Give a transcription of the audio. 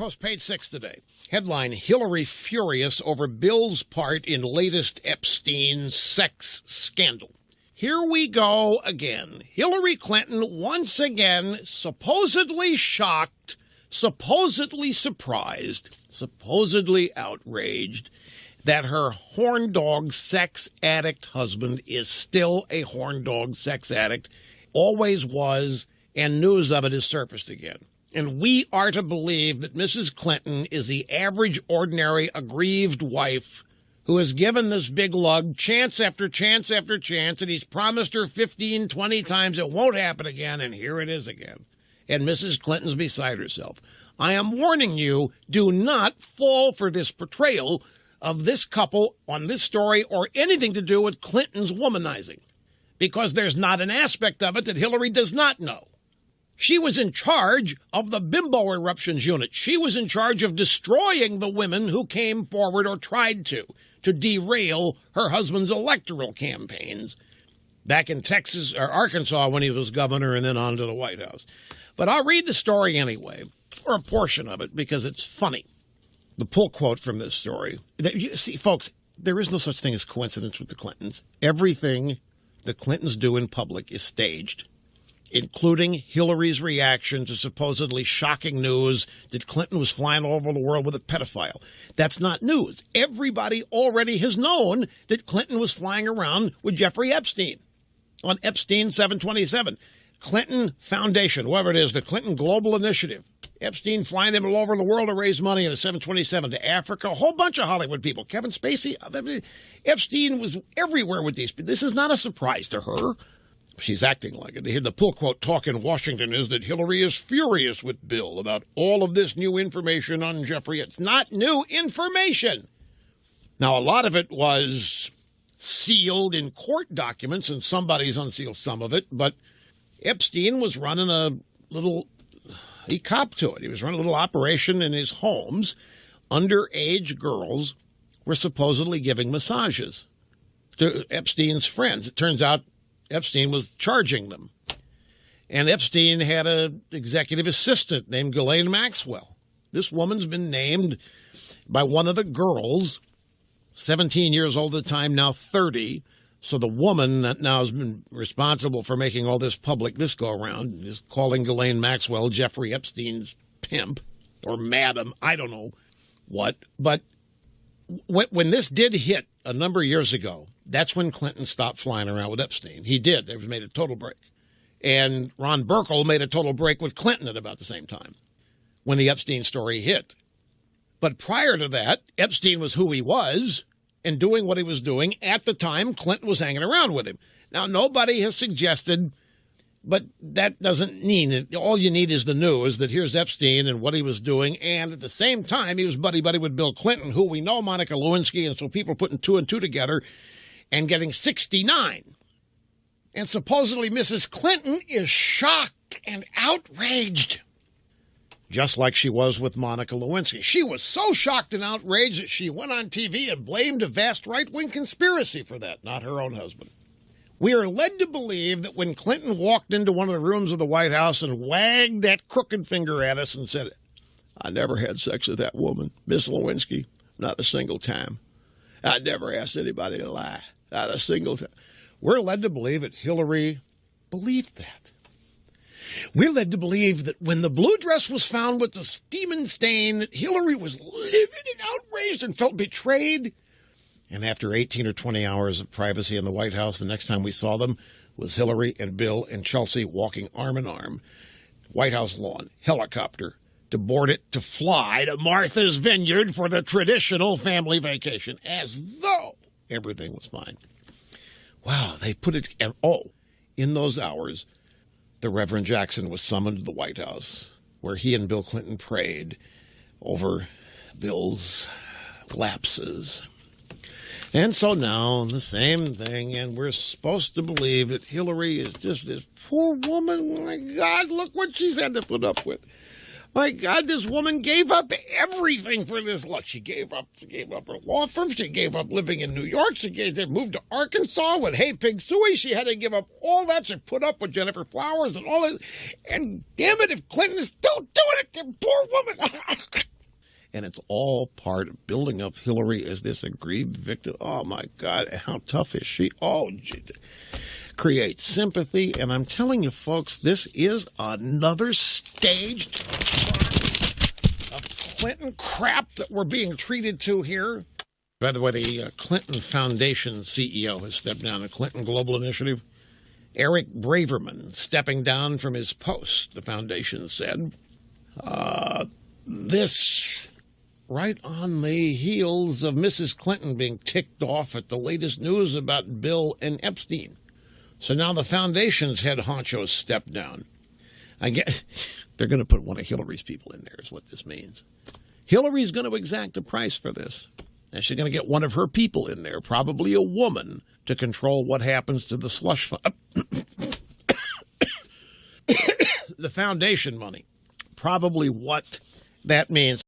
Post page 6 today. Headline, Hillary furious over Bill's part in latest Epstein sex scandal. Here we go again. Hillary Clinton once again supposedly shocked, supposedly surprised, supposedly outraged that her horn dog sex addict husband is still a horn dog sex addict, always was, and news of it is surfaced again. And we are to believe that Mrs. Clinton is the average, ordinary, aggrieved wife who has given this big lug chance after chance after chance, and he's promised her 15, 20 times it won't happen again, and here it is again. And Mrs. Clinton's beside herself. I am warning you, do not fall for this portrayal of this couple on this story or anything to do with Clinton's womanizing, because there's not an aspect of it that Hillary does not know. She was in charge of the bimbo eruptions unit. She was in charge of destroying the women who came forward or tried to derail her husband's electoral campaigns back in Texas or Arkansas when he was governor and then on to the White House. But I'll read the story anyway, or a portion of it, because it's funny. The pull quote from this story. You see, folks, there is no such thing as coincidence with the Clintons. Everything the Clintons do in public is staged, including Hillary's reaction to supposedly shocking news that Clinton was flying all over the world with a pedophile. That's not news. Everybody already has known that Clinton was flying around with Jeffrey Epstein on Epstein 727. Clinton Foundation, whatever it is, the Clinton Global Initiative. Epstein flying him all over the world to raise money in a 727 to Africa. A whole bunch of Hollywood people. Kevin Spacey. Epstein was everywhere with these people. This is not a surprise to her. She's acting like it. The pull quote talk in Washington is that Hillary is furious with Bill about all of this new information on Jeffrey. It's not new information. Now, a lot of it was sealed in court documents, and somebody's unsealed some of it, but Epstein was running a little, he copped to it. He was running a little operation in his homes. Underage girls were supposedly giving massages to Epstein's friends. It turns out Epstein was charging them. And Epstein had an executive assistant named Ghislaine Maxwell. This woman's been named by one of the girls, 17 years old at the time, now 30. So the woman that now has been responsible for making all this public this go-around is calling Ghislaine Maxwell Jeffrey Epstein's pimp or madam, I don't know what. But when this did hit a number of years ago, that's when Clinton stopped flying around with Epstein. He did. They made a total break. And Ron Burkle made a total break with Clinton at about the same time when the Epstein story hit. But prior to that, Epstein was who he was and doing what he was doing. At the time, Clinton was hanging around with him. Now, nobody has suggested, but that doesn't mean it. All you need is the news that here's Epstein and what he was doing. And at the same time, he was buddy-buddy with Bill Clinton, who we know, Monica Lewinsky. And so people putting two and two together and getting 69. And supposedly Mrs. Clinton is shocked and outraged, just like she was with Monica Lewinsky. She was so shocked and outraged that she went on TV and blamed a vast right-wing conspiracy for that, not her own husband. We are led to believe that when Clinton walked into one of the rooms of the White House and wagged that crooked finger at us and said, I never had sex with that woman, Miss Lewinsky, not a single time. I never asked anybody to lie, not a single time. We're led to believe that Hillary believed that. We're led to believe that when the blue dress was found with the steaming stain, that Hillary was livid and outraged and felt betrayed. And after 18 or 20 hours of privacy in the White House, the next time we saw them was Hillary and Bill and Chelsea walking arm in arm, White House lawn, helicopter, to board it to fly to Martha's Vineyard for the traditional family vacation, as though everything was fine. Wow, they put it, in those hours, the Reverend Jackson was summoned to the White House, where he and Bill Clinton prayed over Bill's lapses. And so now, the same thing, and we're supposed to believe that Hillary is just this poor woman. My God, look what she's had to put up with. My God, this woman gave up everything for this. Look, she gave up her law firm. She gave up living in New York. She moved to Arkansas with Hey Pig Suey. She had to give up all that. She put up with Jennifer Flowers and all this. And damn it, if Clinton is still doing it, the poor woman. And it's all part of building up Hillary as this aggrieved victim. Oh, my God, how tough is she? Oh, create sympathy. And I'm telling you, folks, this is another staged of Clinton crap that we're being treated to here. By the way, the Clinton Foundation CEO has stepped down, the Clinton Global Initiative. Eric Braverman stepping down from his post, the foundation said. This right on the heels of Mrs. Clinton being ticked off at the latest news about Bill and Epstein. So now the foundation's head honcho stepped down. I guess they're going to put one of Hillary's people in there is what this means. Hillary's going to exact a price for this. And she's going to get one of her people in there, probably a woman, to control what happens to the slush fund. The foundation money. Probably what that means.